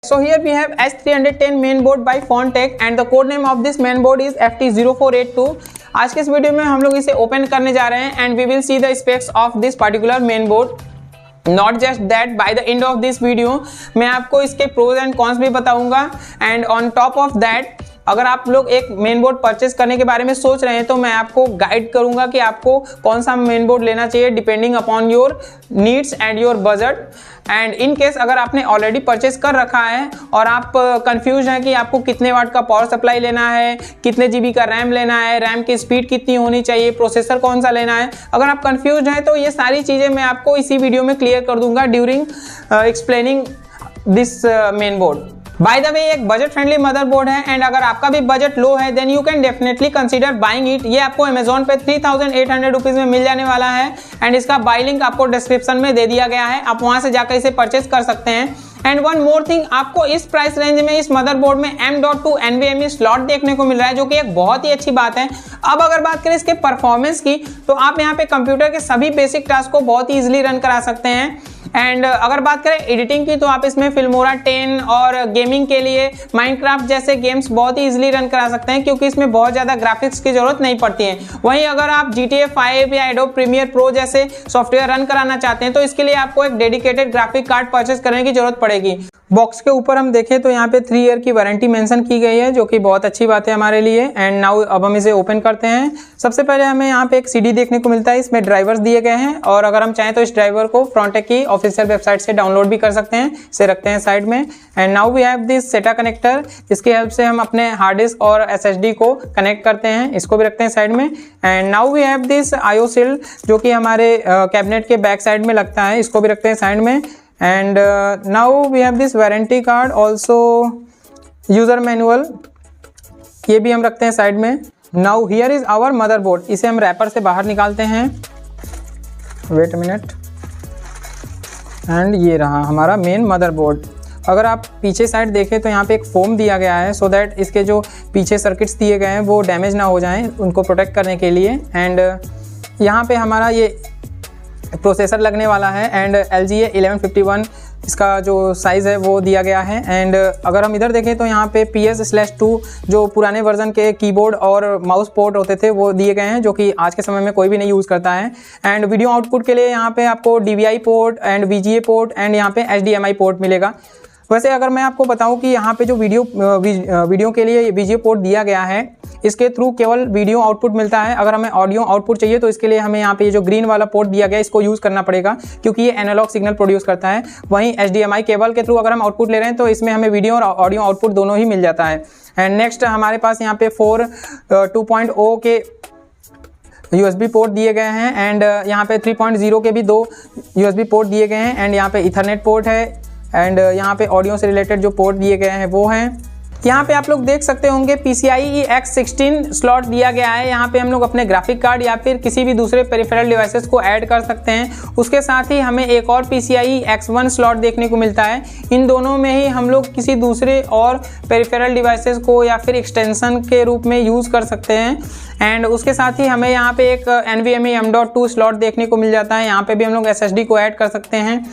So here we have S310 mainboard by Fontech and the code name of this mainboard is FT0482. आज के इस video में हम लोग इसे ओपन करने जा रहे हैं and we will see the specs of this particular mainboard. Not just that, by the end of this video मैं आपको इसके प्रोज एंड कॉन्स भी बताऊंगा and on top of that अगर आप लोग एक मेन बोर्ड परचेस करने के बारे में सोच रहे हैं तो मैं आपको गाइड करूंगा कि आपको कौन सा मेन बोर्ड लेना चाहिए depending upon your needs and your budget. And in case अगर आपने ऑलरेडी परचेस कर रखा है और आप कंफ्यूज हैं कि आपको कितने वाट का पावर सप्लाई लेना है, कितने जीबी का रैम लेना है, रैम की स्पीड कितनी होनी चाहिए, प्रोसेसर कौन सा लेना है, अगर आप कंफ्यूज हैं तो ये सारी चीज़ें मैं आपको इसी वीडियो में क्लियर कर दूंगा during explaining this main board. By the way एक बजट फ्रेंडली मदरबोर्ड है एंड अगर आपका भी बजट लो है then you can definitely consider buying it. ये आपको अमेजोन पे 3800 रुपीज़ में मिल जाने वाला है एंड इसका बाय लिंक आपको डिस्क्रिप्शन में दे दिया गया है, आप वहां से जाकर इसे परचेज कर सकते हैं। एंड वन मोर थिंग, आपको इस प्राइस रेंज में इस मदरबोर्ड में M.2 NVMe स्लॉट देखने को मिल रहा है जो कि एक बहुत ही अच्छी बात है। अब अगर बात करें इसके परफॉर्मेंस की तो आप यहाँ पे कंप्यूटर के सभी बेसिक टास्क को बहुत ही इजीली रन करा सकते हैं। एंड अगर बात करें एडिटिंग की तो आप इसमें फिल्मोरा 10 और गेमिंग के लिए माइनक्राफ्ट जैसे गेम्स बहुत ही इजीली रन करा सकते हैं क्योंकि इसमें बहुत ज़्यादा ग्राफिक्स की जरूरत नहीं पड़ती है। वहीं अगर आप GTA 5 या एडोब प्रीमियर प्रो जैसे सॉफ्टवेयर रन कराना चाहते हैं तो इसके लिए आपको एक डेडिकेटेड ग्राफिक कार्ड परचेस करने की जरूरत पड़ेगी। बॉक्स के ऊपर हम देखें तो यहाँ पे 3 ईयर की वारंटी मेंशन की गई है जो कि बहुत अच्छी बात है हमारे लिए। एंड नाउ अब हम इसे ओपन करते हैं। सबसे पहले हमें यहाँ पे एक CD देखने को मिलता है, इसमें ड्राइवर्स दिए गए हैं और अगर हम चाहें तो इस ड्राइवर को फ्रॉन्टेक की ऑफिशियल वेबसाइट से डाउनलोड भी कर सकते हैं। इसे रखते हैं साइड में। And now we have this SATA connector, इसकी हेल्प से हम अपने हार्ड डिस्क और SSD को कनेक्ट करते हैं, इसको भी रखते हैं साइड में। And now we have this IO shield जो कि हमारे कैबिनेट के बैक साइड में लगता है, इसको भी रखते हैं साइड में। And now we have this warranty card, also user manual, ये भी हम रखते हैं साइड में। Now here is our motherboard, इसे हम रैपर से बाहर निकालते हैं। Wait minute. एंड ये रहा हमारा मेन मदरबोर्ड। अगर आप पीछे साइड देखें तो यहाँ पे एक फोम दिया गया है सो दैट इसके जो पीछे सर्किट्स दिए गए हैं वो डैमेज ना हो जाएं, उनको प्रोटेक्ट करने के लिए। एंड यहाँ पे हमारा ये प्रोसेसर लगने वाला है एंड LGA 1151 इसका जो साइज़ है वो दिया गया है। एंड अगर हम इधर देखें तो यहाँ पे PS/2 जो पुराने वर्जन के कीबोर्ड और माउस पोर्ट होते थे वो दिए गए हैं जो कि आज के समय में कोई भी नहीं यूज़ करता है। एंड वीडियो आउटपुट के लिए यहाँ पे आपको DVI port and VGA port and यहाँ पे HDMI पोर्ट मिलेगा। वैसे अगर मैं आपको बताऊं कि यहाँ पे जो वीडियो के लिए VGA पोर्ट दिया गया है इसके थ्रू केवल वीडियो आउटपुट मिलता है। अगर हमें ऑडियो आउटपुट चाहिए तो इसके लिए हमें यहाँ पे ये जो ग्रीन वाला पोर्ट दिया गया है इसको यूज़ करना पड़ेगा क्योंकि ये एनालॉग सिग्नल प्रोड्यूस करता है। वहीं HDMI केबल के थ्रू अगर हम आउटपुट ले रहे हैं तो इसमें हमें वीडियो और ऑडियो आउटपुट दोनों ही मिल जाता है। एंड नेक्स्ट हमारे पास यहाँ पे 2.0 के USB पोर्ट दिए गए हैं एंड यहाँ पे 3.0 के भी 2 USB पोर्ट दिए गए हैं। एंड यहाँ पे इथरनेट पोर्ट है एंड यहाँ पे ऑडियो से रिलेटेड जो पोर्ट दिए गए हैं वो हैं। यहाँ पे आप लोग देख सकते होंगे PCIe X16 स्लॉट दिया गया है। यहाँ पे हम लोग अपने ग्राफिक कार्ड या फिर किसी भी दूसरे पेरिफेरल डिवाइसेस को ऐड कर सकते हैं। उसके साथ ही हमें एक और PCIe X1 स्लॉट देखने को मिलता है। इन दोनों में ही हम लोग किसी दूसरे और पेरिफेरल डिवाइसेस को या फिर एक्सटेंशन के रूप में यूज़ कर सकते हैं। एंड उसके साथ ही हमें यहाँ पे एक NVMe M.2 स्लॉट देखने को मिल जाता है, यहाँ पे भी हम लोग SSD को ऐड कर सकते हैं।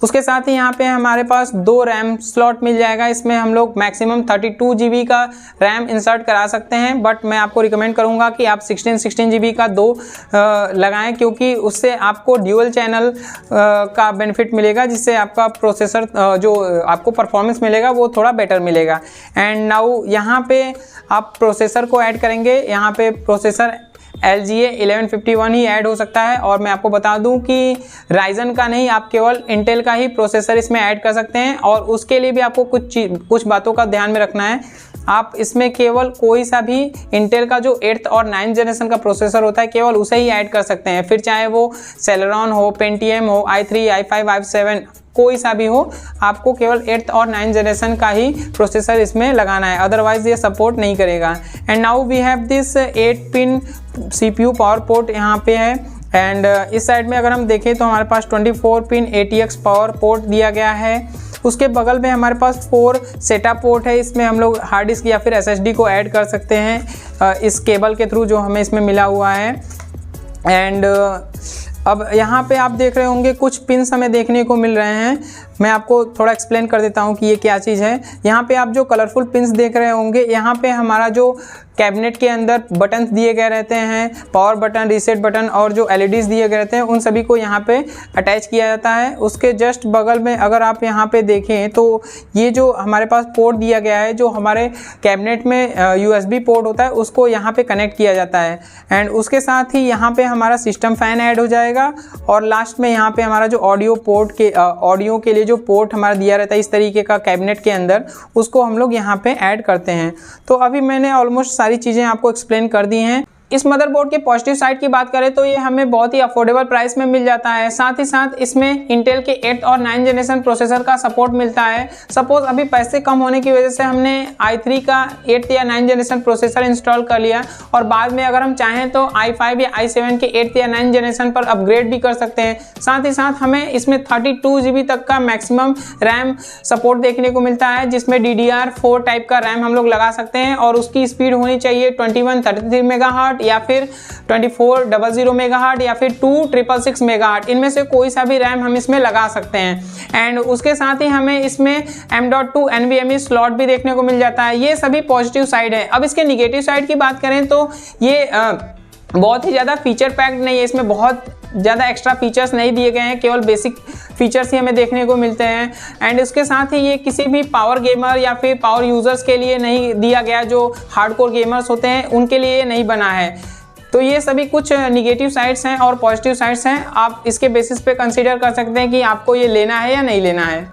उसके साथ ही यहाँ पे हमारे पास 2 रैम स्लॉट मिल जाएगा, इसमें हम लोग मैक्सिमम 32 GB का रैम इंसर्ट करा सकते हैं बट मैं आपको रिकमेंड करूँगा कि आप 16 GB का 2 लगाएं क्योंकि उससे आपको ड्यूअल चैनल का बेनिफिट मिलेगा जिससे आपका प्रोसेसर जो आपको परफॉर्मेंस मिलेगा वो थोड़ा बेटर मिलेगा। एंड नाउ यहाँ पे आप प्रोसेसर को ऐड करेंगे, यहाँ पे प्रोसेसर LGA 1151 ही ऐड हो सकता है और मैं आपको बता दूं कि राइजन का नहीं, आप केवल इंटेल का ही प्रोसेसर इसमें ऐड कर सकते हैं। और उसके लिए भी आपको कुछ बातों का ध्यान में रखना है। आप इसमें केवल कोई सा भी इंटेल का जो 8th और 9th जनरेशन का प्रोसेसर होता है केवल उसे ही ऐड कर सकते हैं, फिर चाहे वो Celeron हो, Pentium हो, i3, i5, i7 कोई सा भी हो, आपको केवल 8th और 9th जनरेशन का ही प्रोसेसर इसमें लगाना है, अदरवाइज ये सपोर्ट नहीं करेगा। And now we have this 8 pin CPU power port यहाँ पे है। एंड इस साइड में अगर हम देखें तो हमारे पास 24 पिन ATX पावर पोर्ट दिया गया है। उसके बगल में हमारे पास 4 SATA पोर्ट है, इसमें हम लोग हार्ड डिस्क या फिर SSD को ऐड कर सकते हैं इस केबल के थ्रू जो हमें इसमें मिला हुआ है। एंड अब यहाँ पे आप देख रहे होंगे कुछ पिन्स हमें देखने को मिल रहे हैं मैं आपको थोड़ा एक्सप्लेन कर देता हूँ कि ये क्या चीज़ है। यहाँ पे आप जो कलरफुल पिंस देख रहे होंगे, यहाँ पे हमारा जो कैबिनेट के अंदर बटन्स दिए गए रहते हैं, पावर बटन, रीसेट बटन और जो एलईडीज दिए गए रहते हैं, उन सभी को यहाँ पे अटैच किया जाता है। उसके जस्ट बगल में अगर आप यहाँ पे देखें तो ये जो हमारे पास पोर्ट दिया गया है, जो हमारे कैबिनेट में यूएसबी पोर्ट होता है, उसको यहाँ पे कनेक्ट किया जाता है। एंड उसके साथ ही यहाँ पे हमारा सिस्टम फैन ऐड हो जाएगा और लास्ट में यहाँ पे हमारा जो ऑडियो के लिए जो पोर्ट हमारा दिया रहता है इस तरीके का कैबिनेट के अंदर, उसको हम लोग यहाँ पे ऐड करते हैं। तो अभी मैंने ऑलमोस्ट सारी चीज़ें आपको एक्सप्लेन कर दी हैं। इस मदरबोर्ड के पॉजिटिव साइड की बात करें तो ये हमें बहुत ही अफोर्डेबल प्राइस में मिल जाता है। साथ ही साथ इसमें इंटेल के 8th और 9th जनरेशन प्रोसेसर का सपोर्ट मिलता है। सपोज अभी पैसे कम होने की वजह से हमने i3 का 8th या 9th जनरेशन प्रोसेसर इंस्टॉल कर लिया और बाद में अगर हम चाहें तो i5 या i7 के 8th या 9th जनरेशन पर अपग्रेड भी कर सकते हैं। साथ ही साथ हमें इसमें 32 GB तक का मैक्सिमम रैम सपोर्ट देखने को मिलता है, जिसमें DDR4 टाइप का रैम हम लोग लगा सकते हैं और उसकी स्पीड होनी चाहिए 2133 मेगाहर्ट्ज या फिर 2400 मेगाहर्ट्ज या फिर 2666 मेगाहर्ट्ज। इनमें से कोई सा भी रैम हम इसमें लगा सकते हैं। एंड उसके साथ ही हमें इसमें M.2 NVMe स्लॉट भी देखने को मिल जाता है। ये सभी पॉजिटिव साइड है। अब इसके निगेटिव साइड की बात करें तो ये बहुत ही ज़्यादा फीचर पैक्ड नहीं है। इसमें बहुत ज़्यादा एक्स्ट्रा फीचर्स नहीं दिए गए हैं, केवल बेसिक फीचर्स ही हमें देखने को मिलते हैं। एंड उसके साथ ही ये किसी भी पावर गेमर या फिर पावर यूज़र्स के लिए नहीं दिया गया, जो हार्डकोर गेमर्स होते हैं उनके लिए नहीं बना है। तो ये सभी कुछ निगेटिव साइड्स हैं और पॉजिटिव साइड्स हैं। आप इसके बेसिस पे कंसीडर कर सकते हैं कि आपको ये लेना है या नहीं लेना है।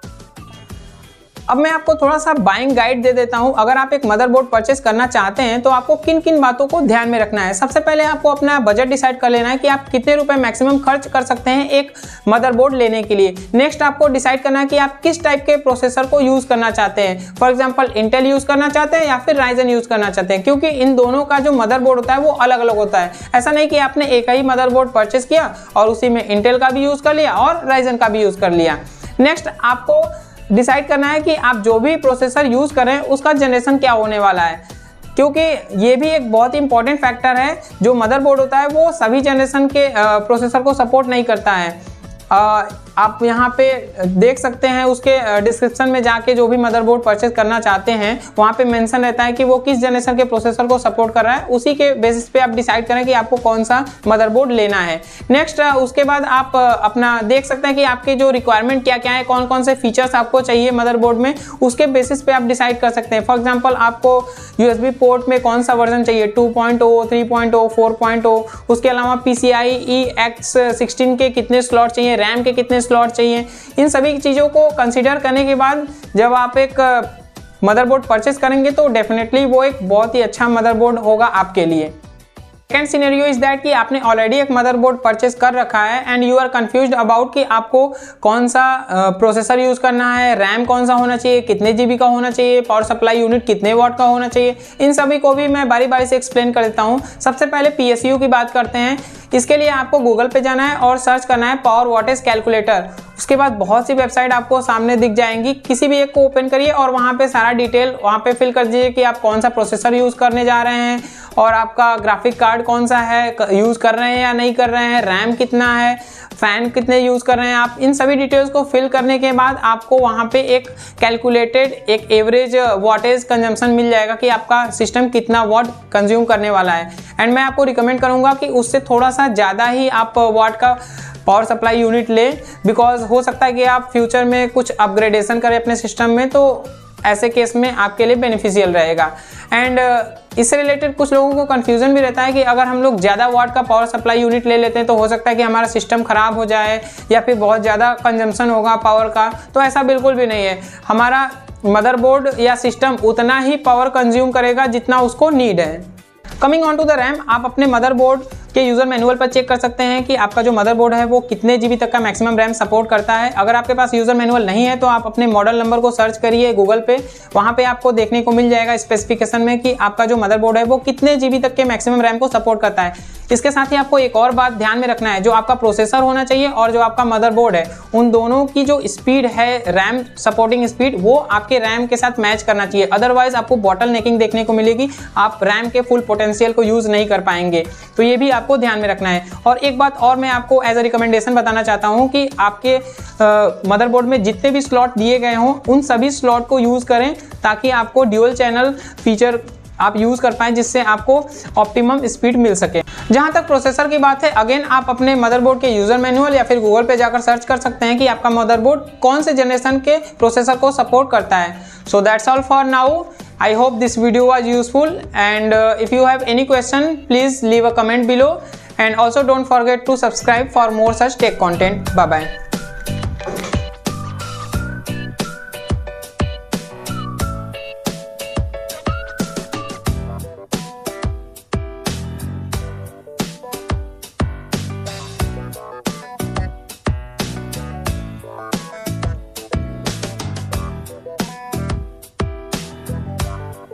अब मैं आपको थोड़ा सा बाइंग गाइड दे देता हूं। अगर आप एक मदरबोर्ड परचेस करना चाहते हैं तो आपको किन किन बातों को ध्यान में रखना है। सबसे पहले आपको अपना बजट डिसाइड कर लेना है कि आप कितने रुपए मैक्सिमम खर्च कर सकते हैं एक मदरबोर्ड लेने के लिए। नेक्स्ट आपको डिसाइड करना है कि आप किस टाइप के प्रोसेसर को यूज़ करना चाहते हैं। फॉर एग्जाम्पल इंटेल यूज़ करना चाहते हैं या फिर राइजन यूज़ करना चाहते हैं, क्योंकि इन दोनों का जो मदरबोर्ड होता है वो अलग अलग होता है। ऐसा नहीं कि आपने एक ही मदरबोर्ड परचेस किया और उसी में इंटेल का भी यूज़ कर लिया और राइजन का भी यूज़ कर लिया। नेक्स्ट आपको डिसाइड करना है कि आप जो भी प्रोसेसर यूज़ करें उसका जनरेशन क्या होने वाला है, क्योंकि ये भी एक बहुत ही इंपॉर्टेंट फैक्टर है। जो मदरबोर्ड होता है वो सभी जनरेशन के प्रोसेसर को सपोर्ट नहीं करता है। आप यहाँ पे देख सकते हैं उसके डिस्क्रिप्शन में जाके जो भी मदरबोर्ड परचेज करना चाहते हैं वहाँ पे मेंशन रहता है कि वो किस जनरेशन के प्रोसेसर को सपोर्ट कर रहा है। उसी के बेसिस पे आप डिसाइड करें कि आपको कौन सा मदरबोर्ड लेना है। नेक्स्ट उसके बाद आप अपना देख सकते हैं कि आपके जो रिक्वायरमेंट क्या क्या है, कौन कौन से फीचर्स आपको चाहिए मदरबोर्ड में, उसके बेसिस पे आप डिसाइड कर सकते हैं। फॉर एग्जाम्पल आपको USB पोर्ट में कौन सा वर्जन चाहिए, 2.0, 3.0, 4.0, उसके अलावा PCIe X16 के कितने स्लॉट चाहिए, रैम के कितने स्लॉट चाहिए। इन सभी चीज़ों को कंसीडर करने के बाद जब आप एक मदरबोर्ड परचेस करेंगे तो डेफिनेटली वो एक बहुत ही अच्छा मदरबोर्ड होगा आपके लिए। सेकेंड सिनेरियो इज दैट कि आपने ऑलरेडी एक मदरबोर्ड परचेस कर रखा है and you are confused about कि आपको कौन सा प्रोसेसर यूज़ करना है, रैम कौन सा होना चाहिए, कितने GB का होना चाहिए, पावर सप्लाई यूनिट कितने वाट का होना चाहिए। इन सभी को भी मैं बारी बारी से एक्सप्लेन कर देता हूँ। सबसे पहले PSU की बात करते हैं। इसके लिए आपको गूगल पे जाना है और सर्च करना है पावर वॉटेज कैलकुलेटर। उसके बाद बहुत सी वेबसाइट आपको सामने दिख जाएंगी, किसी भी एक को ओपन करिए और वहाँ पे सारा डिटेल वहाँ पे फिल कर दीजिए कि आप कौन सा प्रोसेसर यूज़ करने जा रहे हैं और आपका ग्राफिक कार्ड कौन सा है, यूज़ कर रहे हैं या नहीं कर रहे हैं, रैम कितना है, फ़ैन कितने यूज़ कर रहे हैं आप। इन सभी डिटेल्स को फिल करने के बाद आपको वहाँ पे एक कैलकुलेटेड एक एवरेज वाटेज कंजम्पशन मिल जाएगा कि आपका सिस्टम कितना वाट कंज्यूम करने वाला है। एंड मैं आपको रिकमेंड करूँगा कि उससे थोड़ा सा ज़्यादा ही आप वाट का पावर सप्लाई यूनिट ले, बिकॉज हो सकता है कि आप फ्यूचर में कुछ अपग्रेडेशन करें अपने सिस्टम में, तो ऐसे केस में आपके लिए बेनिफिशियल रहेगा। एंड इससे रिलेटेड कुछ लोगों को कन्फ्यूज़न भी रहता है कि अगर हम लोग ज़्यादा वाट का पावर सप्लाई यूनिट ले लेते हैं तो हो सकता है कि हमारा सिस्टम ख़राब हो जाए या फिर बहुत ज़्यादा कंजम्पशन होगा पावर का। तो ऐसा बिल्कुल भी नहीं है। हमारा मदरबोर्ड या सिस्टम उतना ही पावर कंज्यूम करेगा जितना उसको नीड है। Coming on to the RAM, आप अपने मदरबोर्ड के यूज़र मैनुअल पर चेक कर सकते हैं कि आपका जो मदरबोर्ड है वो कितने GB तक का मैक्सिमम रैम सपोर्ट करता है। अगर आपके पास यूज़र मैनुअल नहीं है तो आप अपने मॉडल नंबर को सर्च करिए गूगल पे, वहाँ पे आपको देखने को मिल जाएगा स्पेसिफिकेशन में कि आपका जो मदरबोर्ड है वो कितने GB तक के मैक्सिमम रैम को सपोर्ट करता है। इसके साथ ही आपको एक और बात ध्यान में रखना है, जो आपका प्रोसेसर होना चाहिए और जो आपका मदरबोर्ड है उन दोनों की जो स्पीड है, रैम सपोर्टिंग स्पीड, वो आपके रैम के साथ मैच करना चाहिए। अदरवाइज आपको बॉटल नेकिंग देखने को मिलेगी, आप रैम के फुल पोटेंशियल को यूज नहीं कर पाएंगे। तो ये भी आपको ध्यान में रखना है। और एक बात और मैं आपको एज अ रिकमेंडेशन बताना चाहता हूँ कि आपके मदरबोर्ड में जितने भी स्लॉट दिए गए हों उन सभी स्लॉट को यूज करें, ताकि आपको ड्यूअल चैनल फीचर आप यूज कर पाएं, जिससे आपको ऑप्टिमम स्पीड मिल सके। जहां तक प्रोसेसर की बात है, अगेन आप अपने मदरबोर्ड के यूजर मैनुअल या फिर गूगल पे जाकर सर्च कर सकते हैं कि आपका मदरबोर्ड कौन से जनरेशन के प्रोसेसर को सपोर्ट करता है। So that's all for now. I hope this video was useful, and if you have any question, please leave a comment below, and also don't forget to subscribe for more such tech content. Bye bye.